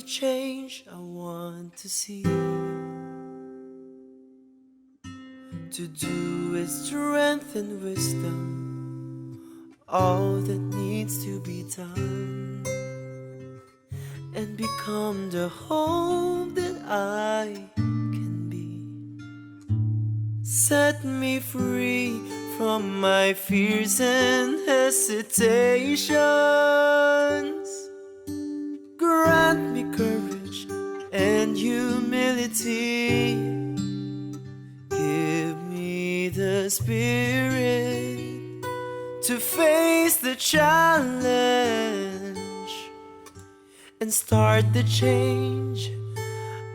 change I want to see. To do with strength and wisdom all that needs to be done, and become the hope that I can be. Set me free from my fears and hesitations. Grant me courage and humility. Give me the spirit to face the challenge and start the change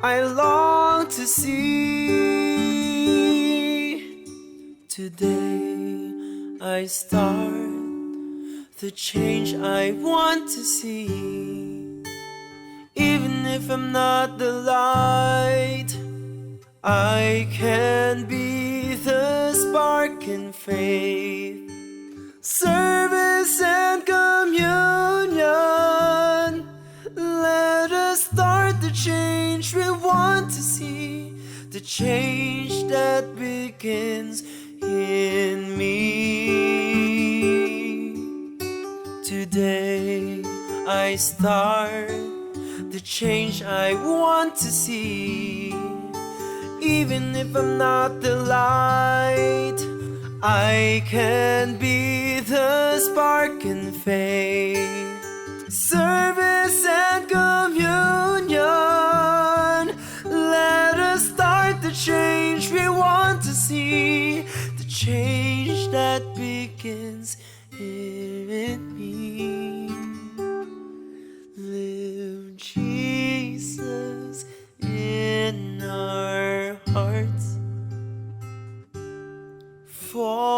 I long to see. Today I start the change I want to see. Even if I'm not the light, I can be the spark in faith, service and communion. Let us start the change we want to see, the change that begins in me. Today I start the change I want to see. Even if I'm not the light, I can be the spark in faith, service and communion. Let us start the change we want to see, the change that begins in me. Live Jesus in our hearts forever.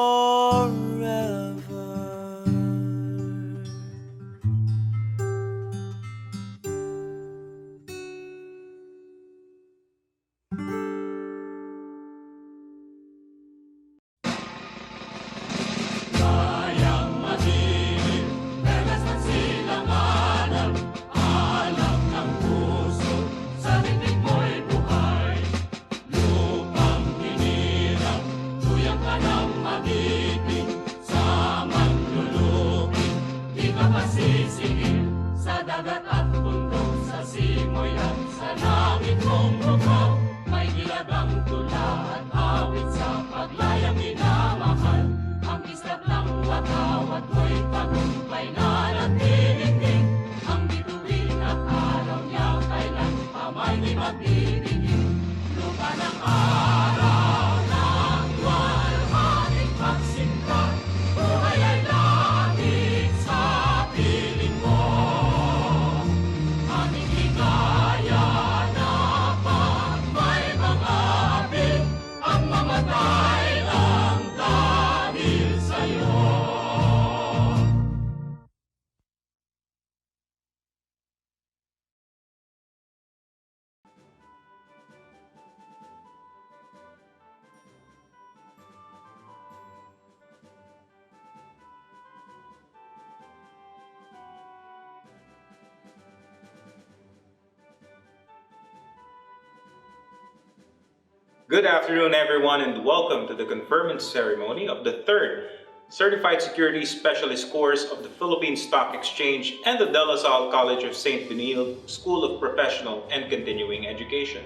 Good afternoon, everyone, and welcome to the conferment ceremony of the third Certified Securities Specialist course of the Philippine Stock Exchange and the De La Salle College of St. Benilde School of Professional and Continuing Education.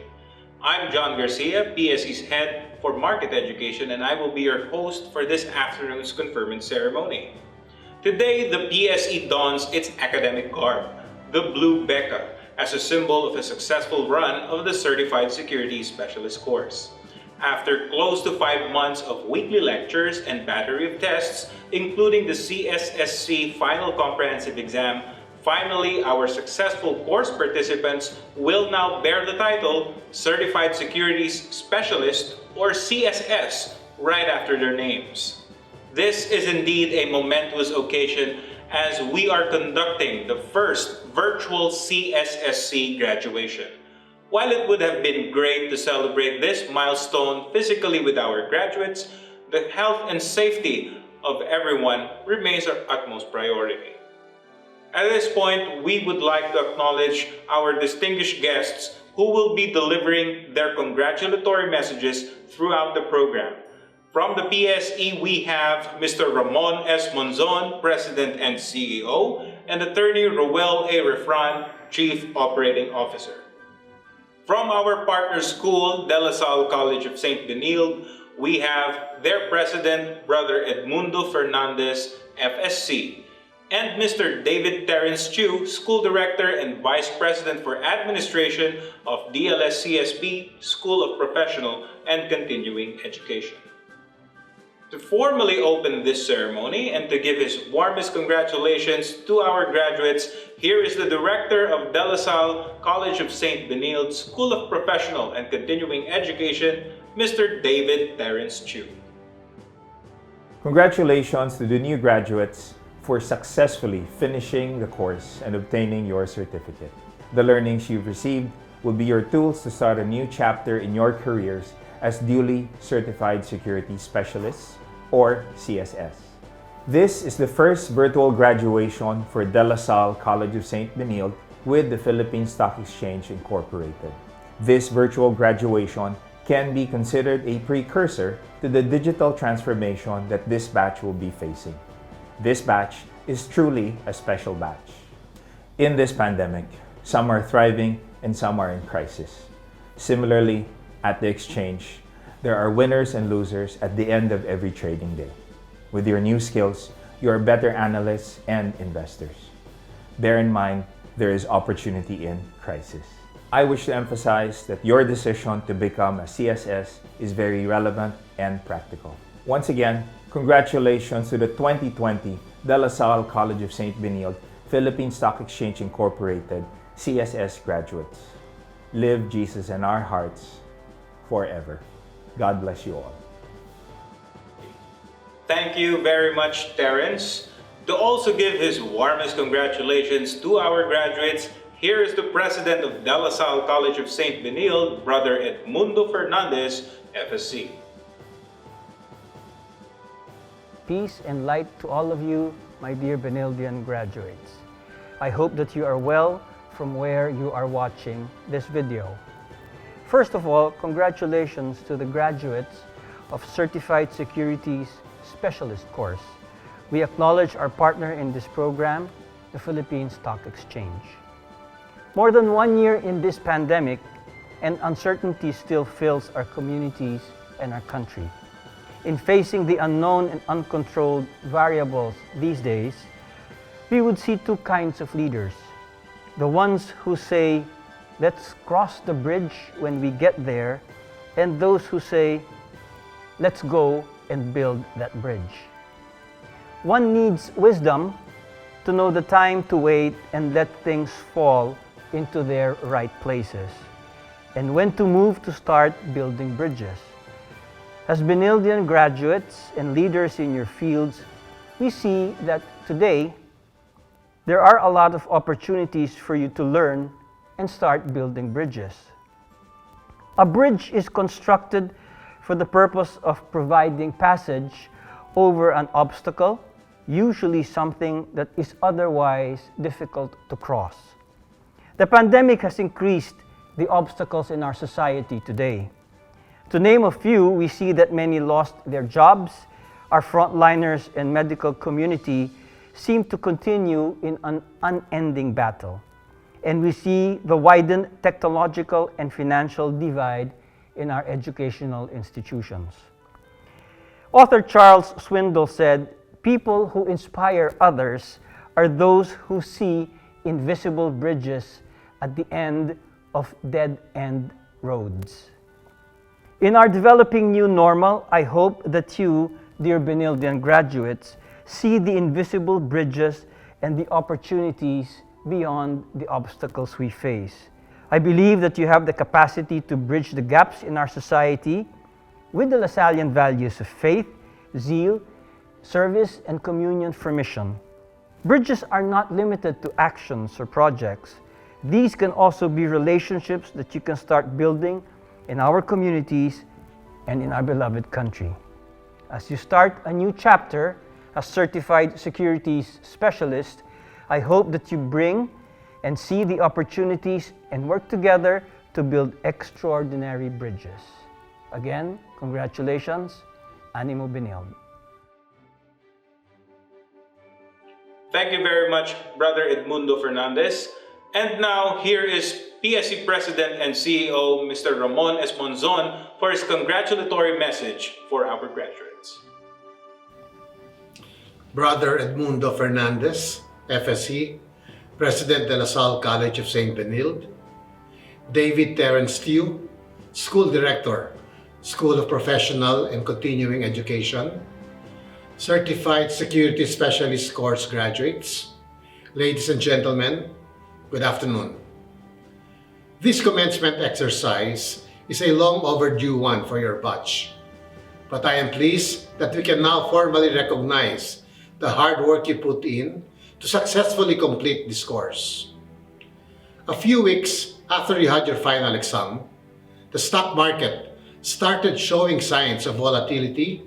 I'm John Garcia, PSE's head for Market Education, and I will be your host for this afternoon's conferment ceremony. Today, the PSE dons its academic garb, the blue Becca, as a symbol of a successful run of the Certified Securities Specialist course. After close to 5 months of weekly lectures and battery of tests, including the CSSC Final Comprehensive Exam, finally our successful course participants will now bear the title Certified Securities Specialist, or CSS, right after their names. This is indeed a momentous occasion as we are conducting the first virtual CSSC graduation. While it would have been great to celebrate this milestone physically with our graduates, the health and safety of everyone remains our utmost priority. At this point, we would like to acknowledge our distinguished guests who will be delivering their congratulatory messages throughout the program. From the PSE, we have Mr. Ramon S. Monzon, President and CEO, and Attorney Roel A. Refran, Chief Operating Officer. From our partner school, De La Salle College of St. Benilde, we have their President, Brother Edmundo Fernandez, FSC, and Mr. David Terence Chu, School Director and Vice President for Administration of DLS-CSB, School of Professional and Continuing Education. To formally open this ceremony and to give his warmest congratulations to our graduates, here is the Director of De La Salle College of St. Benilde, School of Professional and Continuing Education, Mr. David Terence Chu. Congratulations to the new graduates for successfully finishing the course and obtaining your certificate. The learnings you've received will be your tools to start a new chapter in your careers as duly certified securities specialists, or CSS. This is the first virtual graduation for De La Salle College of St. Benilde with the Philippine Stock Exchange Incorporated. This virtual graduation can be considered a precursor to the digital transformation that this batch will be facing. This batch is truly a special batch. In this pandemic, some are thriving and some are in crisis. Similarly, at the exchange, there are winners and losers at the end of every trading day. With your new skills, you are better analysts and investors. Bear in mind, there is opportunity in crisis. I wish to emphasize that your decision to become a CSS is very relevant and practical. Once again, congratulations to the 2020 De La Salle College of St. Benilde Philippine Stock Exchange Incorporated CSS graduates. Live Jesus in our hearts forever. God bless you all. Thank you very much, Terence. To also give his warmest congratulations to our graduates, here is the President of De La Salle College of St. Benilde, Brother Edmundo Fernandez, FSC. Peace and light to all of you, my dear Benildean graduates. I hope that you are well from where you are watching this video. First of all, congratulations to the graduates of Certified Securities Specialist course. We acknowledge our partner in this program, the Philippine Stock Exchange. More than 1 year in this pandemic, and uncertainty still fills our communities and our country. In facing the unknown and uncontrolled variables these days, we would see two kinds of leaders. The ones who say, let's cross the bridge when we get there, and those who say, let's go and build that bridge. One needs wisdom to know the time to wait and let things fall into their right places, and when to move to start building bridges. As Benildean graduates and leaders in your fields, we see that today there are a lot of opportunities for you to learn and start building bridges. A bridge is constructed for the purpose of providing passage over an obstacle, usually something that is otherwise difficult to cross. The pandemic has increased the obstacles in our society today. To name a few, we see that many lost their jobs. Our frontliners and medical community seem to continue in an unending battle. And we see the widened technological and financial divide in our educational institutions. Author Charles Swindoll said, "People who inspire others are those who see invisible bridges at the end of dead-end roads." In our developing new normal, I hope that you, dear Benildean graduates, see the invisible bridges and the opportunities beyond the obstacles we face. I believe that you have the capacity to bridge the gaps in our society with the Lasallian values of faith, zeal, service, and communion for mission. Bridges are not limited to actions or projects. These can also be relationships that you can start building in our communities and in our beloved country. As you start a new chapter as Certified Securities Specialist, I hope that you bring and see the opportunities and work together to build extraordinary bridges. Again, congratulations, Animo Benilde. Thank you very much, Brother Edmundo Fernandez. And now, here is PSE President and CEO, Mr. Ramon Esmonzon, for his congratulatory message for our graduates. Brother Edmundo Fernandez, FSE, President de La Salle College of St. Benilde. David Terence Tew, School Director, School of Professional and Continuing Education. Certified Security Specialist course graduates. Ladies and gentlemen, good afternoon. This commencement exercise is a long overdue one for your batch, but I am pleased that we can now formally recognize the hard work you put in to successfully complete this course. A few weeks after you had your final exam, the stock market started showing signs of volatility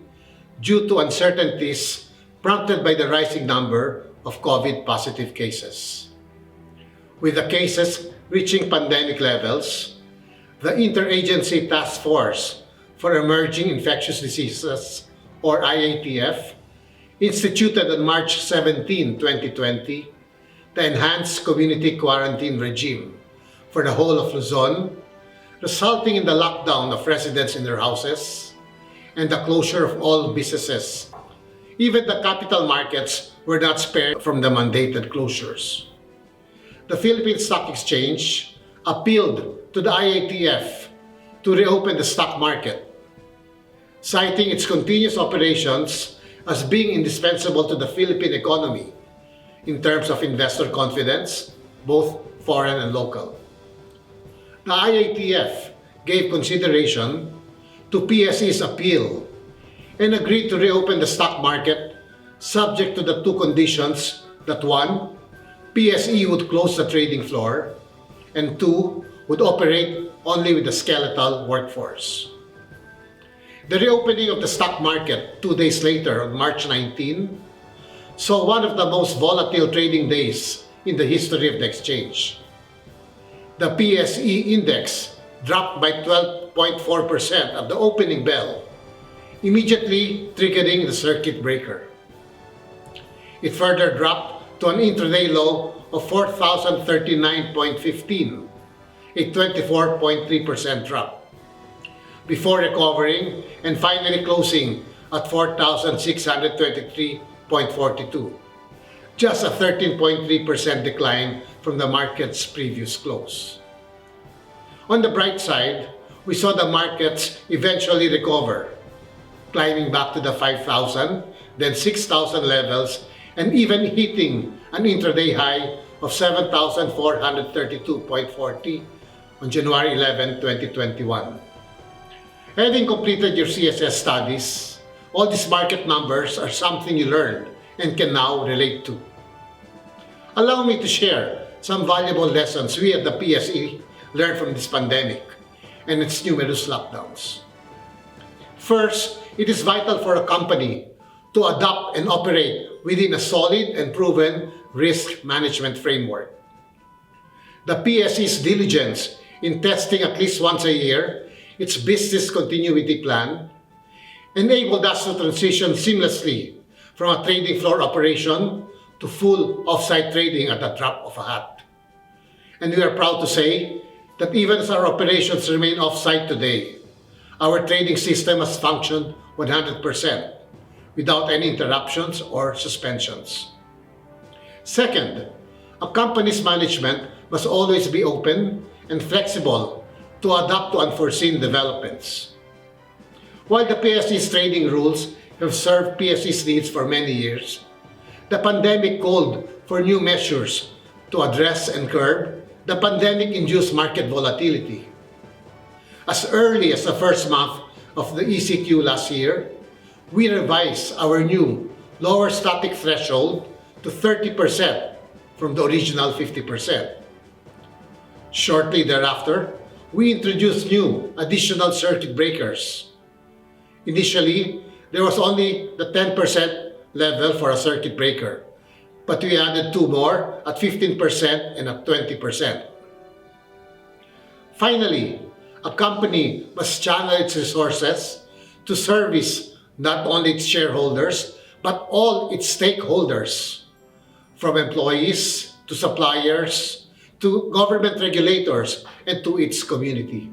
due to uncertainties prompted by the rising number of COVID-positive cases. With the cases reaching pandemic levels, the Interagency Task Force for Emerging Infectious Diseases, or IATF, instituted on March 17, 2020, the enhanced community quarantine regime for the whole of Luzon, resulting in the lockdown of residents in their houses and the closure of all businesses. Even the capital markets were not spared from the mandated closures. The Philippine Stock Exchange appealed to the IATF to reopen the stock market, citing its continuous operations as being indispensable to the Philippine economy in terms of investor confidence, both foreign and local. The IATF gave consideration to PSE's appeal and agreed to reopen the stock market subject to the two conditions that 1, PSE would close the trading floor, and 2, would operate only with a skeletal workforce. The reopening of the stock market 2 days later, on March 19, saw one of the most volatile trading days in the history of the exchange. The PSE index dropped by 12.4% at the opening bell, immediately triggering the circuit breaker. It further dropped to an intraday low of 4,039.15, a 24.3% drop, before recovering and finally closing at 4,623.42, just a 13.3% decline from the market's previous close. On the bright side, we saw the markets eventually recover, climbing back to the 5,000, then 6,000 levels, and even hitting an intraday high of 7,432.40 on January 11, 2021. Having completed your CSS studies, all these market numbers are something you learned and can now relate to. Allow me to share some valuable lessons we at the PSE learned from this pandemic and its numerous lockdowns. First, it is vital for a company to adopt and operate within a solid and proven risk management framework. The PSE's diligence in testing at least once a year its business continuity plan enabled us to transition seamlessly from a trading floor operation to full off-site trading at the drop of a hat. And we are proud to say that even as our operations remain off-site today, our trading system has functioned 100% without any interruptions or suspensions. Second, a company's management must always be open and flexible to adapt to unforeseen developments. While the PSE's trading rules have served PSE's needs for many years, the pandemic called for new measures to address and curb the pandemic-induced market volatility. As early as the first month of the ECQ last year, we revised our new lower static threshold to 30% from the original 50%. Shortly thereafter, we introduced new additional circuit breakers. Initially, there was only the 10% level for a circuit breaker, but we added 2 more at 15% and at 20%. Finally, a company must channel its resources to service not only its shareholders, but all its stakeholders, from employees to suppliers to government regulators and to its community.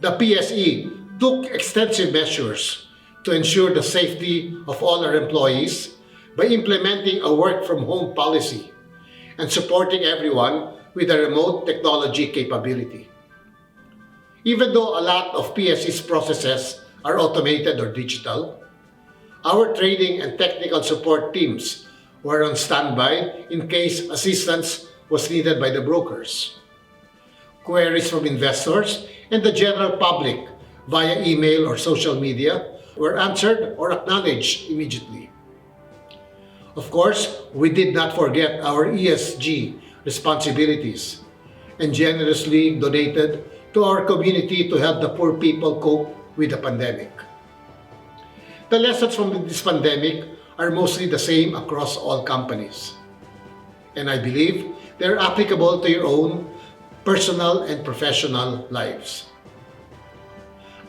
The PSE took extensive measures to ensure the safety of all our employees by implementing a work-from-home policy and supporting everyone with a remote technology capability. Even though a lot of PSE's processes are automated or digital, our training and technical support teams were on standby in case assistance was needed by the brokers. Queries from investors and the general public via email or social media were answered or acknowledged immediately. Of course, we did not forget our ESG responsibilities and generously donated to our community to help the poor people cope with the pandemic. The lessons from this pandemic are mostly the same across all companies, and I believe they're applicable to your own personal and professional lives.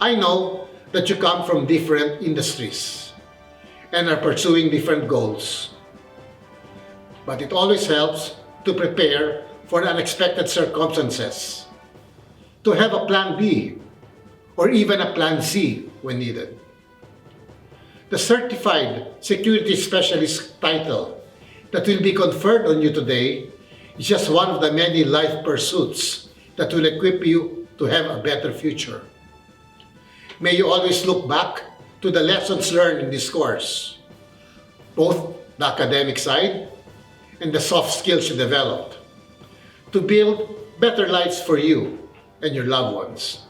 I know that you come from different industries and are pursuing different goals, but it always helps to prepare for unexpected circumstances, to have a plan B or even a plan C when needed. The Certified Security Specialist title that will be conferred on you today is just one of the many life pursuits that will equip you to have a better future. May you always look back to the lessons learned in this course, both the academic side and the soft skills you developed, to build better lives for you and your loved ones.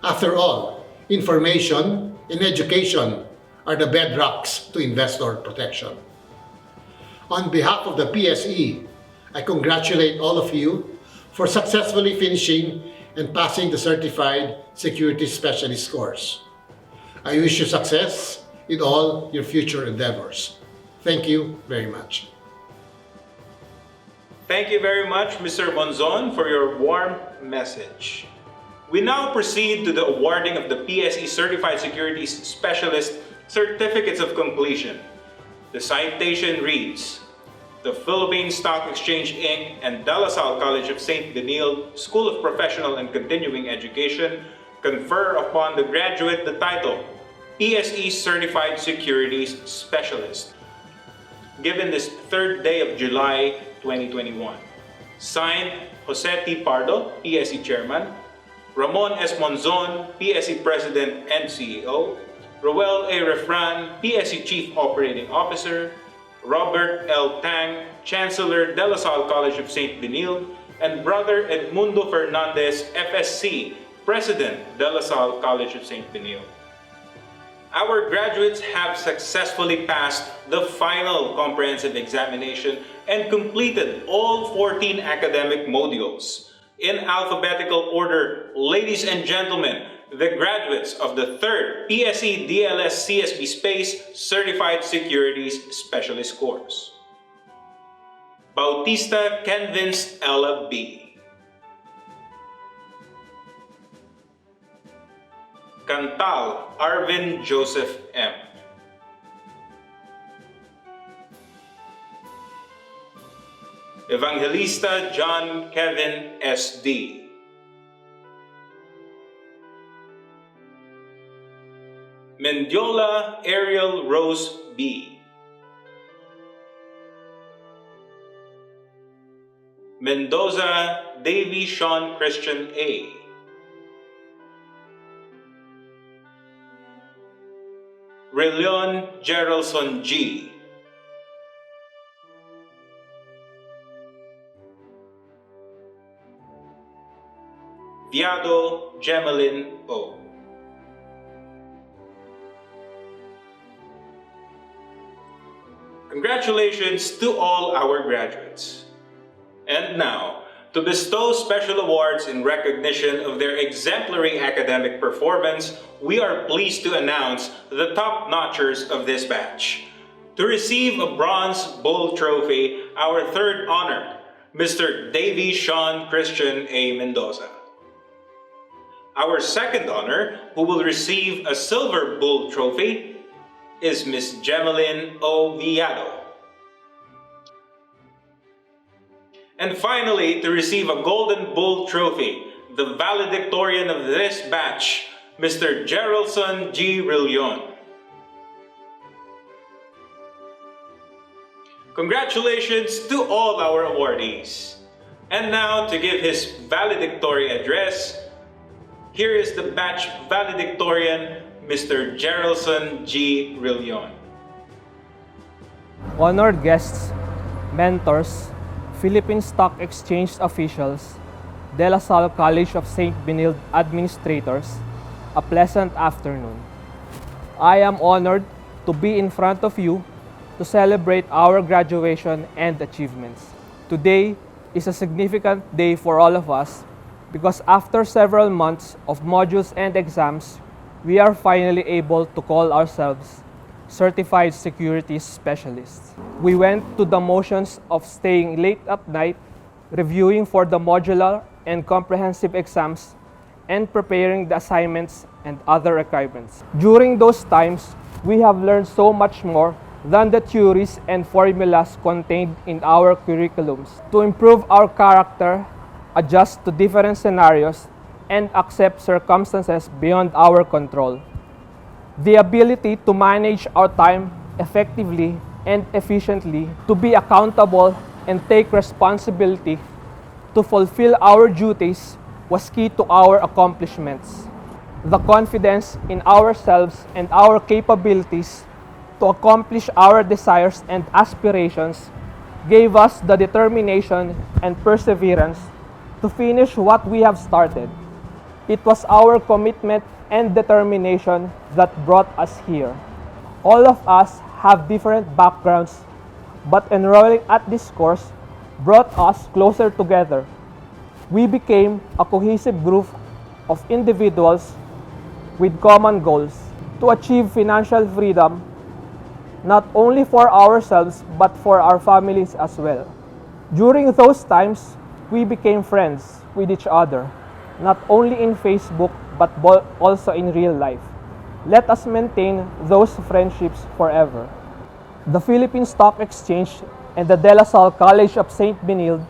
After all, information and education are the bedrocks to investor protection. On behalf of the PSE, I congratulate all of you for successfully finishing and passing the Certified Security Specialist course. I wish you success in all your future endeavors. Thank you very much. Thank you very much, Mr. Monzon, for your warm message. We now proceed to the awarding of the PSE Certified Securities Specialist Certificates of Completion. The citation reads, the Philippine Stock Exchange, Inc. and De La Salle College of St. Benilde School of Professional and Continuing Education confer upon the graduate the title PSE Certified Securities Specialist, given this 3rd day of July 2021. Signed, Jose T. Pardo, PSE Chairman, Ramon S. Monzon, PSE President and CEO, Roel A. Refran, PSE Chief Operating Officer, Robert L. Tang, Chancellor De La Salle College of St. Benilde, and Brother Edmundo Fernandez, FSC, President De La Salle College of St. Benilde. Our graduates have successfully passed the final comprehensive examination and completed all 14 academic modules. In alphabetical order, ladies and gentlemen, the graduates of the 3rd PSE DLS-CSB SPaCE Certified Securities Specialist course. Bautista Kenvince Ella B. Cantal Arvin Joseph M. Evangelista John Kevin S.D. Mendiola Ariel Rose B. Mendoza Davy Sean Christian A. Relion Geraldson G. Viado Gemelin O. Congratulations to all our graduates. And now, to bestow special awards in recognition of their exemplary academic performance, we are pleased to announce the top-notchers of this batch. To receive a Bronze Bull Trophy, our third honor, Mr. Davy Sean Christian A. Mendoza. Our second honor, who will receive a Silver Bull Trophy, is Miss Gemelyn O. Villado. And finally, to receive a Golden Bull Trophy, the valedictorian of this batch, Mr. Geraldson G. Rillion. Congratulations to all our awardees. And now, to give his valedictory address, here is the batch valedictorian, Mr. Geraldson G. Rillion. Honored guests, mentors, Philippine Stock Exchange officials, De La Salle College of St. Benilde administrators, a pleasant afternoon. I am honored to be in front of you to celebrate our graduation and achievements. Today is a significant day for all of us because after several months of modules and exams, we are finally able to call ourselves Certified Securities Specialists. We went to the motions of staying late at night, reviewing for the modular and comprehensive exams, and preparing the assignments and other requirements. During those times, we have learned so much more than the theories and formulas contained in our curriculums. To improve our character, adjust to different scenarios, and accept circumstances beyond our control. The ability to manage our time effectively and efficiently, to be accountable and take responsibility to fulfill our duties was key to our accomplishments. The confidence in ourselves and our capabilities to accomplish our desires and aspirations gave us the determination and perseverance to finish what we have started. It was our commitment and determination that brought us here. All of us have different backgrounds, but enrolling at this course brought us closer together. We became a cohesive group of individuals with common goals to achieve financial freedom, not only for ourselves but for our families as well. During those times, we became friends with each other, not only in Facebook but also in real life. Let us maintain those friendships forever. The Philippine Stock Exchange and the De La Salle College of St. Benilde,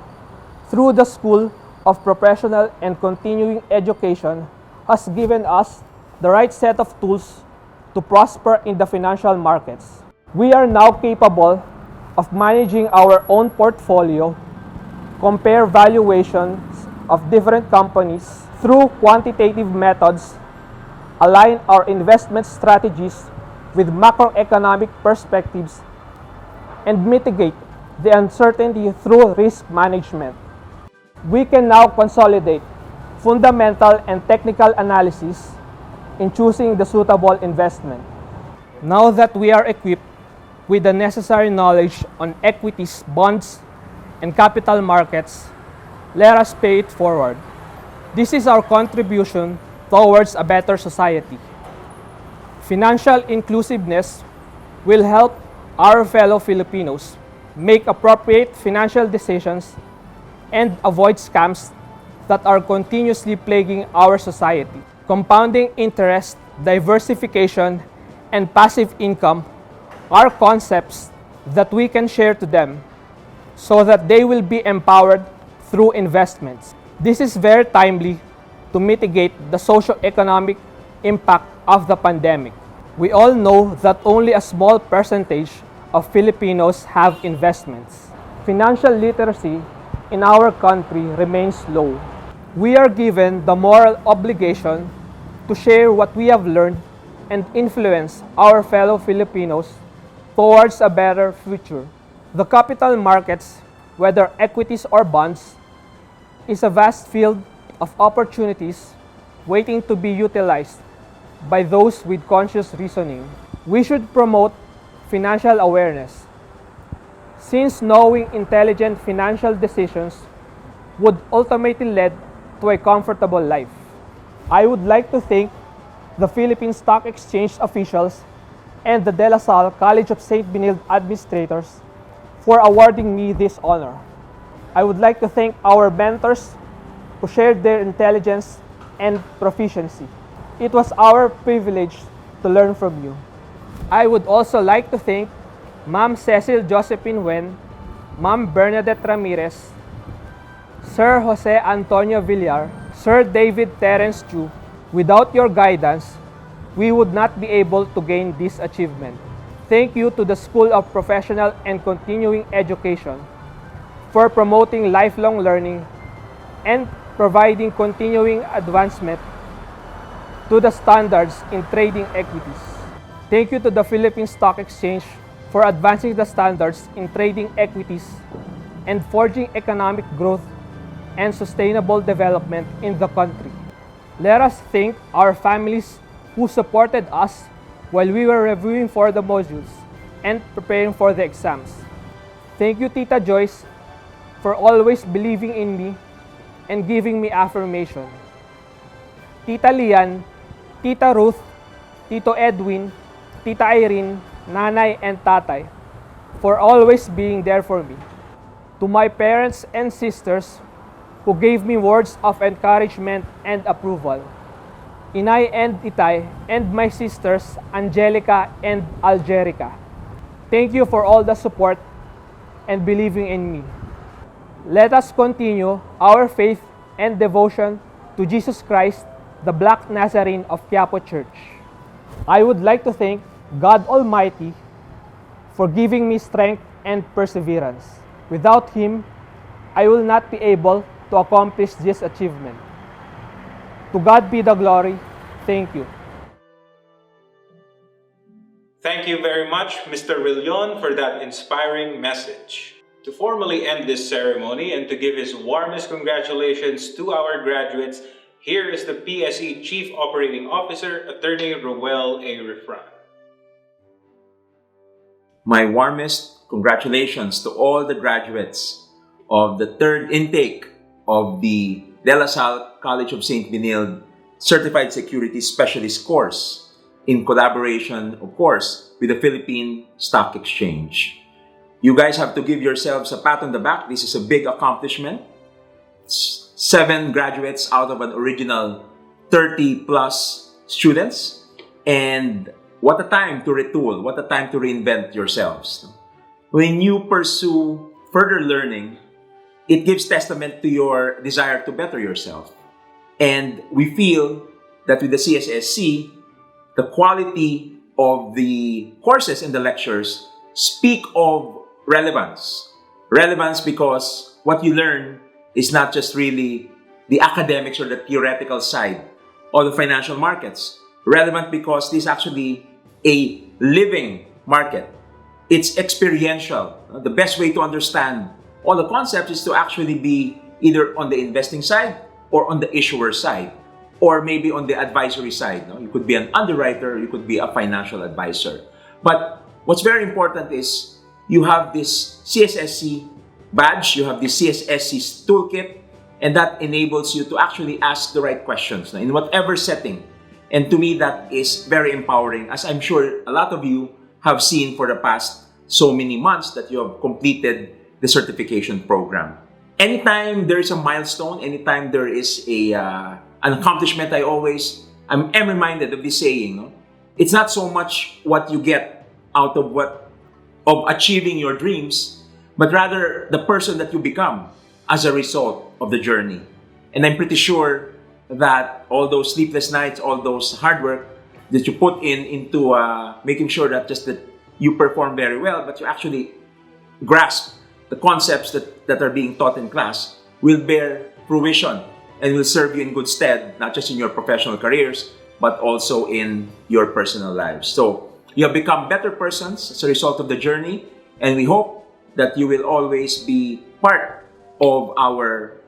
through the School of Professional and Continuing Education, has given us the right set of tools to prosper in the financial markets. We are now capable of managing our own portfolio, compare valuations of different companies through quantitative methods, align our investment strategies with macroeconomic perspectives, and mitigate the uncertainty through risk management. We can now consolidate fundamental and technical analysis in choosing the suitable investment. Now that we are equipped with the necessary knowledge on equities, bonds, and capital markets, let us pay it forward. This is our contribution towards a better society. Financial inclusiveness will help our fellow Filipinos make appropriate financial decisions and avoid scams that are continuously plaguing our society. Compounding interest, diversification, and passive income are concepts that we can share to them so that they will be empowered through investments. This is very timely to mitigate the socio-economic impact of the pandemic. We all know that only a small percentage of Filipinos have investments. Financial literacy in our country remains low. We are given the moral obligation to share what we have learned and influence our fellow Filipinos towards a better future. The capital markets, whether equities or bonds, is a vast field of opportunities waiting to be utilized by those with conscious reasoning. We should promote financial awareness, since knowing intelligent financial decisions would ultimately lead to a comfortable life. I would like to thank the Philippine Stock Exchange officials and the De La Salle College of St. Benilde administrators for awarding me this honor. I would like to thank our mentors who shared their intelligence and proficiency. It was our privilege to learn from you. I would also like to thank Ma'am Cecil Josephine Wen, Ma'am Bernadette Ramirez, Sir Jose Antonio Villar, Sir David Terence Chu. Without your guidance, we would not be able to gain this achievement. Thank you to the School of Professional and Continuing Education for promoting lifelong learning and providing continuing advancement to the standards in trading equities. Thank you to the Philippine Stock Exchange for advancing the standards in trading equities and forging economic growth and sustainable development in the country. Let us thank our families who supported us while we were reviewing for the modules and preparing for the exams. Thank you, Tita Joyce, for always believing in me and giving me affirmation. Tita Lian, Tita Ruth, Tito Edwin, Tita Irene, Nanay, and Tatay, for always being there for me. To my parents and sisters who gave me words of encouragement and approval. Inay and Itay, and my sisters, Angelica and Algerica. Thank you for all the support and believing in me. Let us continue our faith and devotion to Jesus Christ, the Black Nazarene of Quiapo Church. I would like to thank God Almighty for giving me strength and perseverance. Without Him, I will not be able to accomplish this achievement. To God be the glory. Thank you. Thank you very much, Mr. Rillion, for that inspiring message. To formally end this ceremony and to give his warmest congratulations to our graduates, here is the PSE Chief Operating Officer, Attorney Roel A. Refran. My warmest congratulations to all the graduates of the third intake of the De La Salle College of St. Benilde Certified Securities Specialist course in collaboration, of course, with the Philippine Stock Exchange. You guys have to give yourselves a pat on the back. This is a big accomplishment. 7 graduates out of an original 30 plus students. And what a time to retool, what a time to reinvent yourselves. When you pursue further learning, it gives testament to your desire to better yourself. And we feel that with the CSSC, the quality of the courses and the lectures speak of relevance. Relevance because what you learn is not just really the academics or the theoretical side of the financial markets. Relevant because this is actually a living market. It's experiential. The best way to understand all the concepts is to actually be either on the investing side or on the issuer side, or maybe on the advisory side. You could be an underwriter, you could be a financial advisor. But what's very important is you have this CSSC badge, you have this CSSC toolkit, and that enables you to actually ask the right questions in whatever setting. And to me, that is very empowering, as I'm sure a lot of you have seen for the past so many months that you have completed the certification program. Anytime there is a milestone, anytime there is an accomplishment, I'm reminded of this saying, it's not so much what you get out of achieving your dreams, but rather the person that you become as a result of the journey. And I'm pretty sure that all those sleepless nights, all those hard work that you put into making sure that you perform very well, but you actually grasp the concepts that are being taught in class will bear fruition and will serve you in good stead, not just in your professional careers, but also in your personal lives. So you have become better persons as a result of the journey, and we hope that you will always be part of our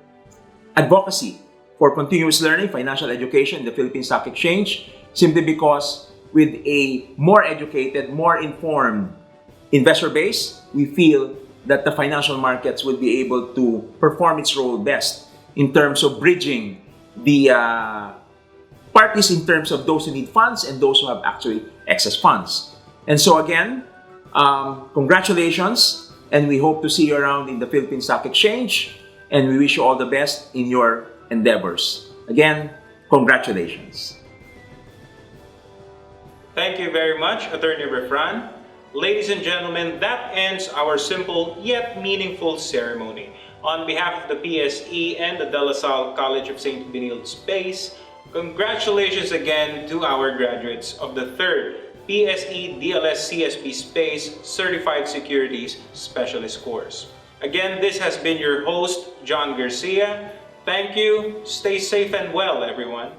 advocacy for continuous learning, financial education in the Philippine Stock Exchange, simply because with a more educated, more informed investor base, we feel that the financial markets will be able to perform its role best in terms of bridging the parties in terms of those who need funds and those who have actually excess funds. And so again, congratulations, and we hope to see you around in the Philippine Stock Exchange, and we wish you all the best in your endeavors. Again, congratulations. Thank you very much, Attorney Refran. Ladies and gentlemen, that ends our simple yet meaningful ceremony. On behalf of the PSE and the De La Salle College of St. Benilde SPaCE, congratulations again to our graduates of the 3rd PSE DLS-CSB SPaCE Certified Securities Specialist course. Again, this has been your host, John Garcia. Thank you. Stay safe and well, everyone.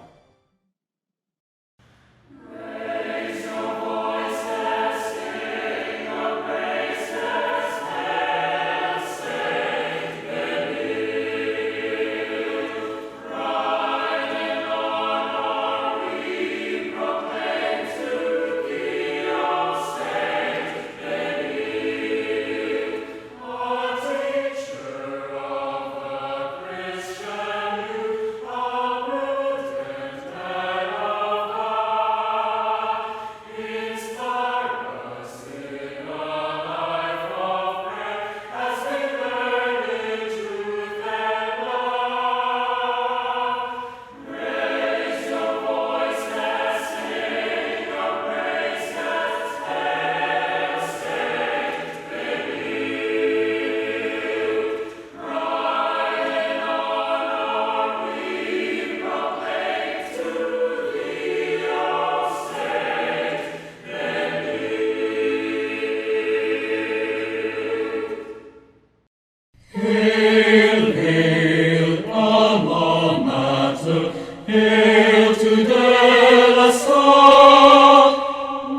Hail to De La Salle!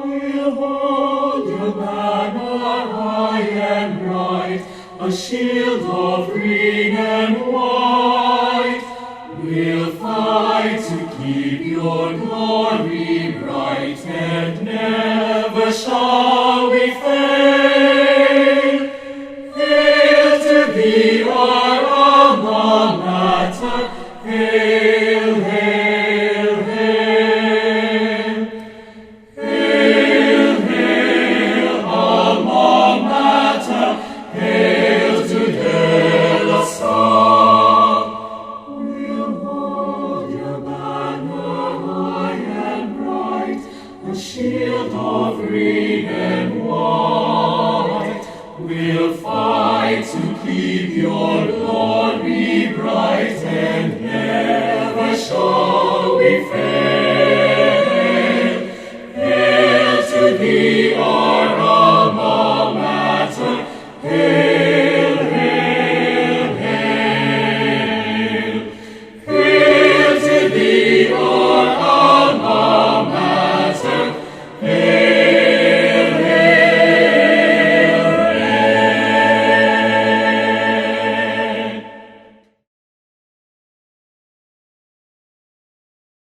We'll hold your banner high and bright, a shield of green and white. We'll fight to keep your glory bright, and never shall we fail. Hail to thee, our alma mater! Hail